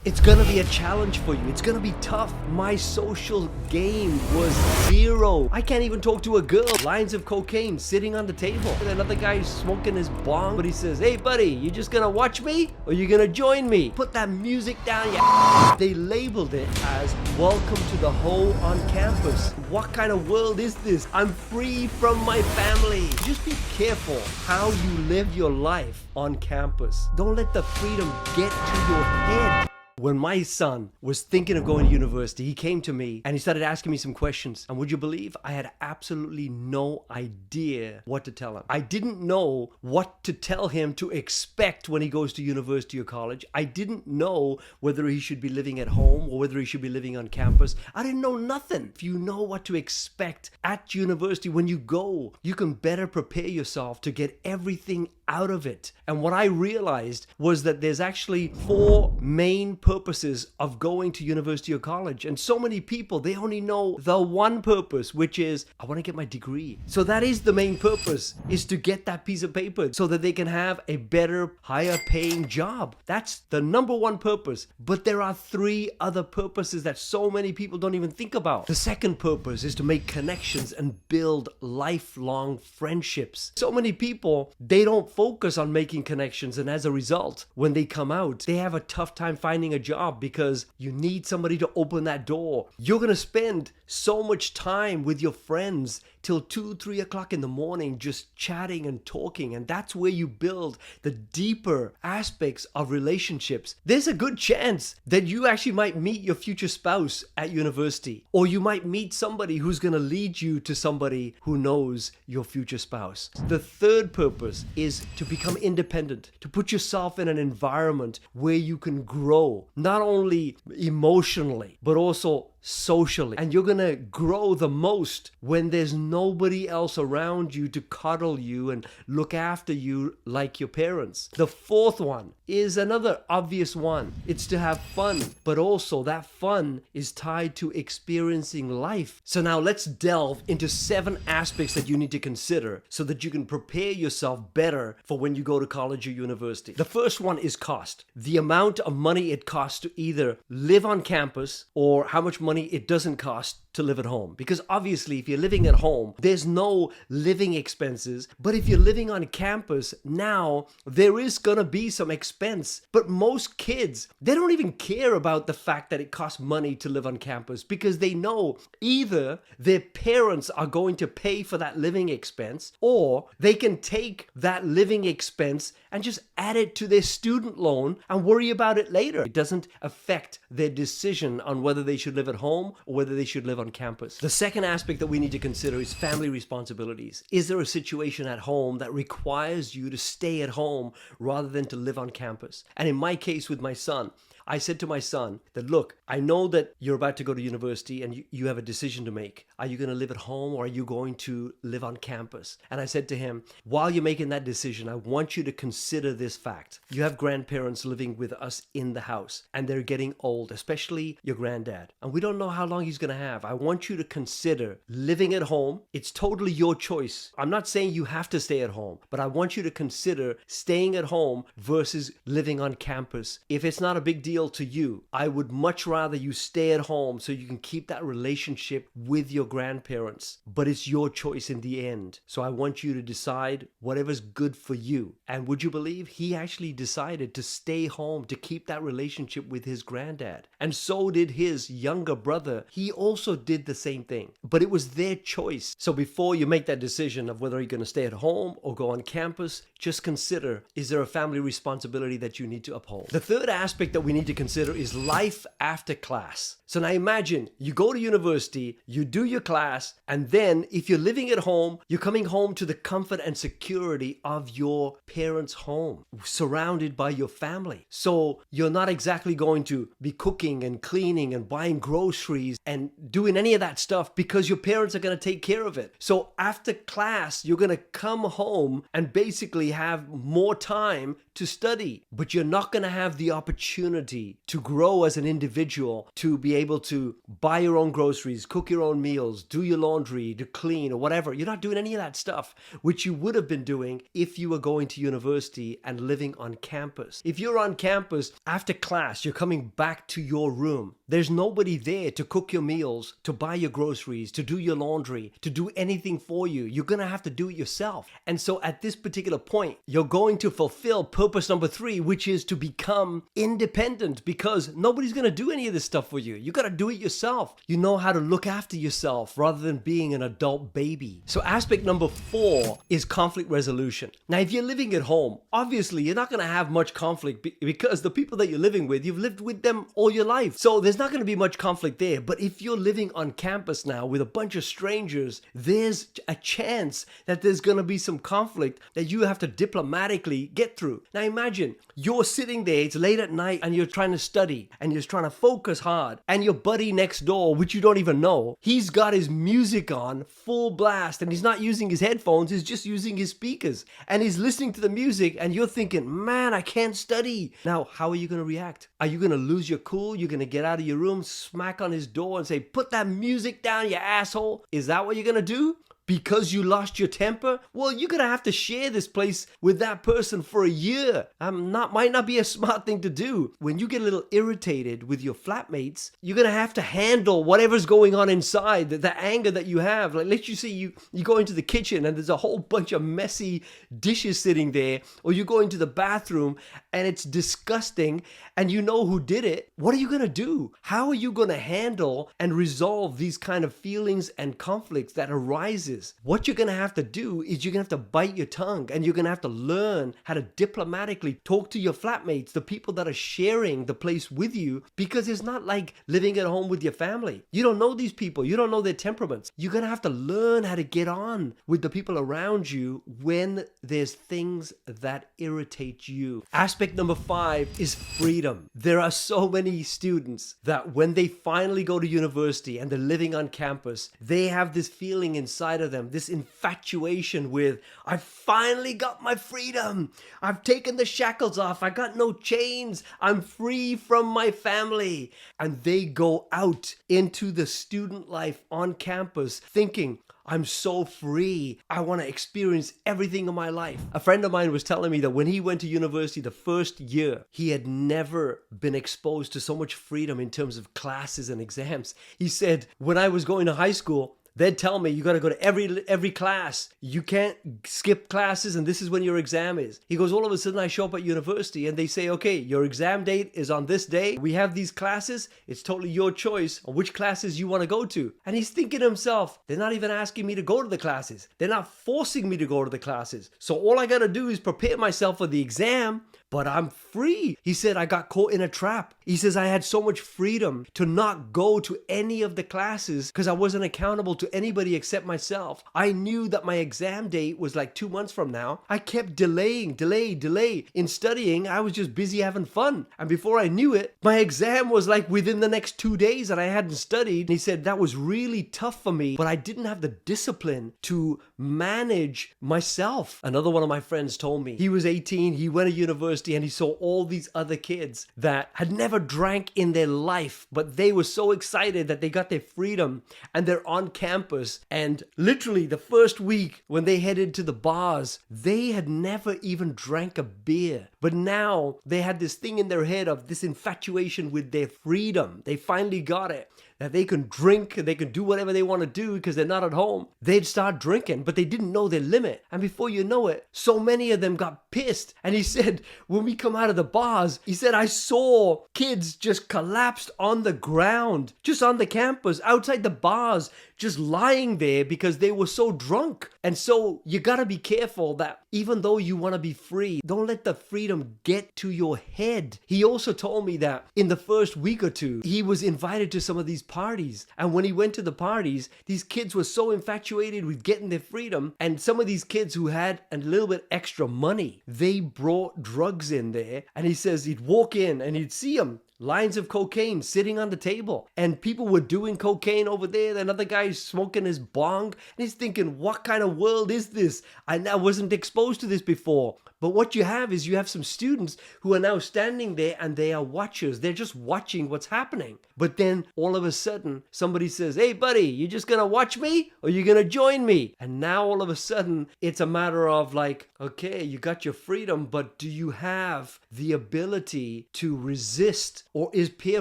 It's gonna be a challenge for you. It's gonna be tough. My social game was zero. I can't even talk to a girl. Lines of cocaine sitting on the table. And another guy smoking his bong, but he says, "Hey buddy, you just gonna watch me or you gonna join me? Put that music down, yeah." They labeled it as "Welcome to the Hoe on Campus." What kind of world is this? I'm free from my family. Just be careful how you live your life on campus. Don't let the freedom get to your head. When my son was thinking of going to university, he came to me and he started asking me some questions. And would you believe I had absolutely no idea what to tell him? I didn't know what to tell him to expect when he goes to university or college. I didn't know whether he should be living at home or whether he should be living on campus. I didn't know nothing. If you know what to expect at university when you go, you can better prepare yourself to get everything out of it. And what I realized was that there's actually four main purposes of going to university or college. And so many people, they only know the one purpose, which is, I want to get my degree. So that is the main purpose, is to get that piece of paper so that they can have a better, higher paying job. That's the number one purpose. But there are three other purposes that so many people don't even think about. The second purpose is to make connections and build lifelong friendships. So many people, they don't focus on making connections, and as a result, when they come out, they have a tough time finding a job because you need somebody to open that door. You're gonna spend so much time with your friends till 2, 3 o'clock in the morning just chatting and talking, and that's where you build the deeper aspects of relationships. There's a good chance that you actually might meet your future spouse at university, or you might meet somebody who's gonna lead you to somebody who knows your future spouse. The third purpose is to become independent, to put yourself in an environment where you can grow, not only emotionally, but also socially. And you're gonna grow the most when there's nobody else around you to cuddle you and look after you like your parents. The fourth one is another obvious one. It's to have fun, but also that fun is tied to experiencing life. So now let's delve into 7 aspects that you need to consider so that you can prepare yourself better for when you go to college or university. The first one is cost. The amount of money it costs to either live on campus or how much money it doesn't cost to live at home. Because obviously if you're living at home, there's no living expenses. But if you're living on campus, now there is gonna be some expense. But most kids, they don't even care about the fact that it costs money to live on campus, because they know either their parents are going to pay for that living expense, or they can take that living expense and just add it to their student loan and worry about it later. It doesn't affect their decision on whether they should live at home or whether they should live on campus. The second aspect that we need to consider is family responsibilities. Is there a situation at home that requires you to stay at home rather than to live on campus? And in my case with my son, I said to my son that, look, I know that you're about to go to university and you have a decision to make. Are you going to live at home or are you going to live on campus? And I said to him, while you're making that decision, I want you to consider this fact. You have grandparents living with us in the house and they're getting old, especially your granddad. And we don't know how long he's going to have. I want you to consider living at home. It's totally your choice. I'm not saying you have to stay at home, but I want you to consider staying at home versus living on campus. If it's not a big deal to you, I would much rather you stay at home so you can keep that relationship with your grandparents. But it's your choice in the end. So I want you to decide whatever's good for you. And would you believe he actually decided to stay home to keep that relationship with his granddad? And so did his younger brother. He also did the same thing. But it was their choice. So before you make that decision of whether you're going to stay at home or go on campus, just consider, is there a family responsibility that you need to uphold? The third aspect that we need to consider is life after class. So now imagine you go to university, you do your class, and then if you're living at home, you're coming home to the comfort and security of your parents' home, surrounded by your family. So you're not exactly going to be cooking and cleaning and buying groceries and doing any of that stuff because your parents are going to take care of it. So after class, you're going to come home and basically have more time to study, but you're not going to have the opportunity opportunity to grow as an individual, to be able to buy your own groceries, cook your own meals, do your laundry, to clean or whatever. You're not doing any of that stuff, which you would have been doing if you were going to university and living on campus. If you're on campus, after class, you're coming back to your room. There's nobody there to cook your meals, to buy your groceries, to do your laundry, to do anything for you. You're going to have to do it yourself. And so at this particular point, you're going to fulfill purpose number 3, which is to become independent, because nobody's going to do any of this stuff for you. You got to do it yourself. You know how to look after yourself rather than being an adult baby. So aspect number 4 is conflict resolution. Now, if you're living at home, obviously you're not going to have much conflict because the people that you're living with, you've lived with them all your life. So there's not going to be much conflict there. But if you're living on campus now with a bunch of strangers, there's a chance that there's going to be some conflict that you have to diplomatically get through. Now imagine you're sitting there, it's late at night, and you're trying to study and you're trying to focus hard, and your buddy next door, which you don't even know, he's got his music on full blast and he's not using his headphones, he's just using his speakers and he's listening to the music, and you're thinking, man, I can't study. Now, how are you going to react? Are you going to lose your cool? You're going to get out of your room, smack on his door and say, put that music down, you asshole? Is that what you're going to do? Because you lost your temper? Well, you're going to have to share this place with that person for a year. Might not be a smart thing to do. When you get a little irritated with your flatmates, you're going to handle whatever's going on inside, the anger that you have. Like, let's you see you go into the kitchen and there's a whole bunch of messy dishes sitting there, or you go into the bathroom and it's disgusting and you know who did it. What are you going to do? How are you going to handle and resolve these kind of feelings and conflicts that arises? What you're going to have to do is you're going to have to bite your tongue, and you're going to have to learn how to diplomatically talk to your flatmates, the people that are sharing the place with you, because it's not like living at home with your family. You don't know these people. You don't know their temperaments. You're going to have to learn how to get on with the people around you when there's things that irritate you. Aspect number 5 is freedom. There are so many students that when they finally go to university and they're living on campus, they have this feeling inside of them, this infatuation with, I finally got my freedom. I've taken the shackles off. I got no chains. I'm free from my family. And they go out into the student life on campus thinking, I'm so free. I want to experience everything in my life. A friend of mine was telling me that when he went to university the first year, he had never been exposed to so much freedom in terms of classes and exams. He said, when I was going to high school, they'd tell me you got to go to every class. You can't skip classes, and this is when your exam is. He goes, all of a sudden I show up at university and they say, okay, your exam date is on this day. We have these classes. It's totally your choice on which classes you want to go to. And he's thinking to himself, they're not even asking me to go to the classes. They're not forcing me to go to the classes. So all I got to do is prepare myself for the exam, but I'm free. He said, I got caught in a trap. He says, I had so much freedom to not go to any of the classes because I wasn't accountable to anybody except myself. I knew that my exam date was like 2 months from now. I kept delaying. In studying, I was just busy having fun. And before I knew it, my exam was like within the next 2 days that I hadn't studied. And he said, that was really tough for me, but I didn't have the discipline to manage myself. Another one of my friends told me, he was 18, he went to university, and he saw all these other kids that had never drank in their life, but they were so excited that they got their freedom and they're on campus. And literally the first week when they headed to the bars, they had never even drank a beer. But now they had this thing in their head of this infatuation with their freedom. They finally got it. That they can drink, they can do whatever they want to do because they're not at home. They'd start drinking, but they didn't know their limit. And before you know it, so many of them got pissed. And he said, when we come out of the bars, he said, I saw kids just collapsed on the ground, just on the campus, outside the bars, just lying there because they were so drunk. And so you got to be careful that even though you want to be free, don't let the freedom get to your head. He also told me that in the first week or two, he was invited to some of these parties. And when he went to the parties, these kids were so infatuated with getting their freedom. And some of these kids who had a little bit extra money, they brought drugs in there. And he says he'd walk in and he'd see them. Lines of cocaine sitting on the table, and people were doing cocaine over there. Another guy's smoking his bong, and he's thinking, what kind of world is this? I wasn't exposed to this before. But what you have is you have some students who are now standing there and they are watchers. They're just watching what's happening. But then all of a sudden, somebody says, hey, buddy, you just going to watch me or you going to join me? And now all of a sudden, it's a matter of like, okay, you got your freedom, but do you have the ability to resist? Or is peer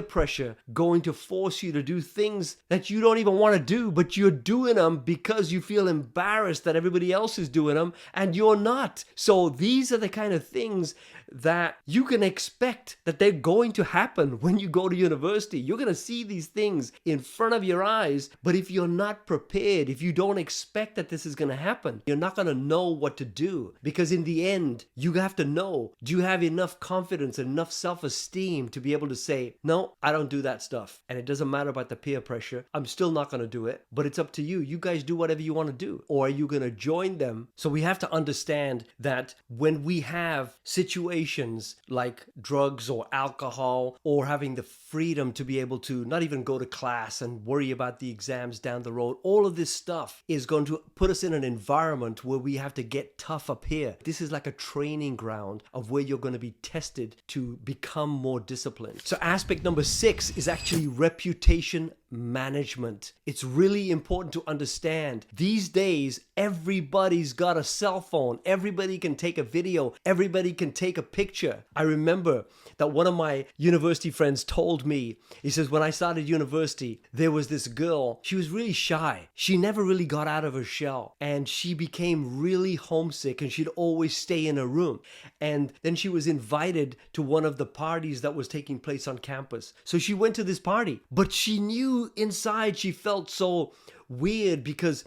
pressure going to force you to do things that you don't even want to do, but you're doing them because you feel embarrassed that everybody else is doing them and you're not? So these are the kind of things that you can expect that they're going to happen when you go to university. You're going to see these things in front of your eyes, but if you're not prepared, if you don't expect that this is going to happen, you're not going to know what to do. Because in the end, you have to know, do you have enough confidence and enough self-esteem to be able to say, no, I don't do that stuff. And it doesn't matter about the peer pressure. I'm still not going to do it, but it's up to you. You guys do whatever you want to do. Or are you going to join them? So we have to understand that when we have situations like drugs or alcohol or having the freedom to be able to not even go to class and worry about the exams down the road, all of this stuff is going to put us in an environment where we have to get tough up here. This is like a training ground of where you're going to be tested to become more disciplined. So aspect number 6 is actually reputation management. It's really important to understand these days everybody's got a cell phone. Everybody can take a video. Everybody can take a picture. I remember that one of my university friends told me, he says, when I started university, there was this girl. She was really shy. She never really got out of her shell and she became really homesick and she'd always stay in her room. And then she was invited to one of the parties that was taking place on campus. So she went to this party, but she knew inside she felt so weird because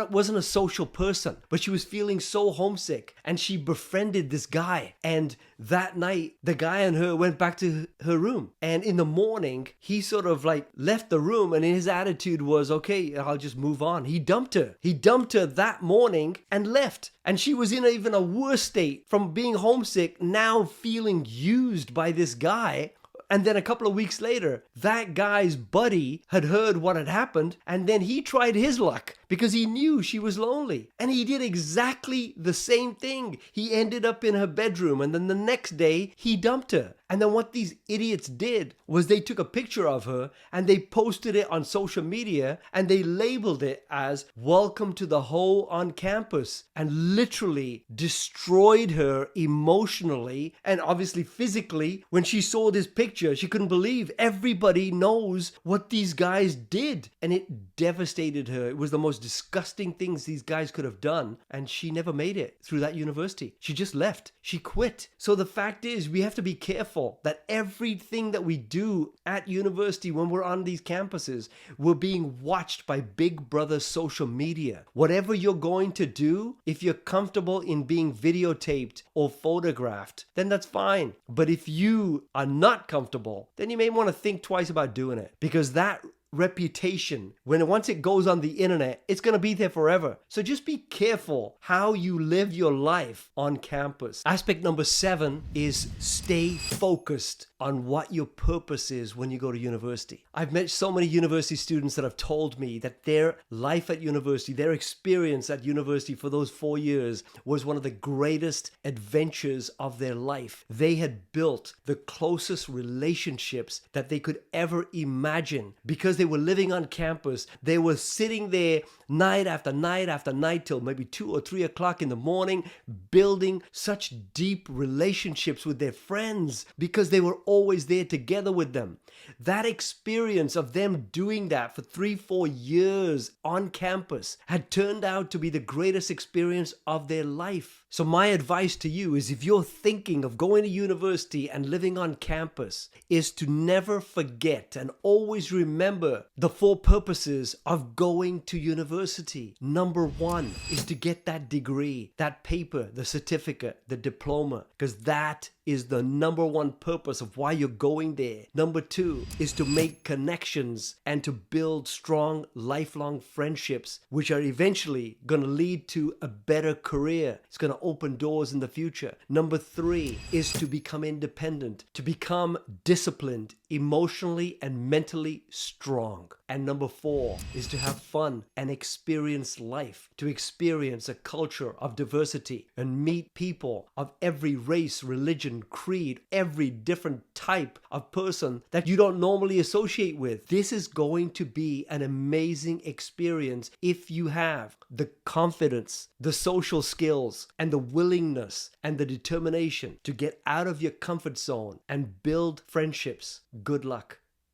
wasn't a social person, but she was feeling so homesick and she befriended this guy. And that night, the guy and her went back to her room. And in the morning, he sort of like left the room and his attitude was, okay, I'll just move on. He dumped her. He dumped her that morning and left. And she was in even a worse state from being homesick, now feeling used by this guy. And then a couple of weeks later, that guy's buddy had heard what had happened, and then he tried his luck because he knew she was lonely. And he did exactly the same thing. He ended up in her bedroom, and then the next day, he dumped her. And then what these idiots did was they took a picture of her and they posted it on social media and they labeled it as "Welcome to the Hoe on Campus," and literally destroyed her emotionally and obviously physically. When she saw this picture, she couldn't believe everybody knows what these guys did, and it devastated her. It was the most disgusting things these guys could have done, and she never made it through that university. She just left. She quit. So the fact is, we have to be careful that everything that we do at university when we're on these campuses, we're being watched by Big Brother social media. Whatever you're going to do, if you're comfortable in being videotaped or photographed, then that's fine. But if you are not comfortable, then you may want to think twice about doing it, because that reputation, once it goes on the internet, it's going to be there forever. So just be careful how you live your life on campus. Aspect number 7 is stay focused on what your purpose is when you go to university. I've met so many university students that have told me that their life at university, their experience at university for those 4 years was one of the greatest adventures of their life. They had built the closest relationships that they could ever imagine because they were living on campus. They were sitting there night after night after night till maybe 2 or 3 o'clock in the morning, building such deep relationships with their friends because they were always there together with them. That experience of them doing that for 3-4 years on campus had turned out to be the greatest experience of their life. So my advice to you is, if you're thinking of going to university and living on campus, is to never forget and always remember the 4 purposes of going to university. Number 1 is to get that degree, that paper, the certificate, the diploma, because that is the number 1 purpose of why you're going there. Number 2 is to make connections and to build strong, lifelong friendships, which are eventually going to lead to a better career. It's going to open doors in the future. Number 3 is to become independent, to become disciplined, emotionally and mentally strong. And number 4 is to have fun and experience life, to experience a culture of diversity and meet people of every race, religion, creed, every different type of person that you don't normally associate with. This is going to be an amazing experience if you have the confidence, the social skills, and the willingness and the determination to get out of your comfort zone and build friendships. Good luck.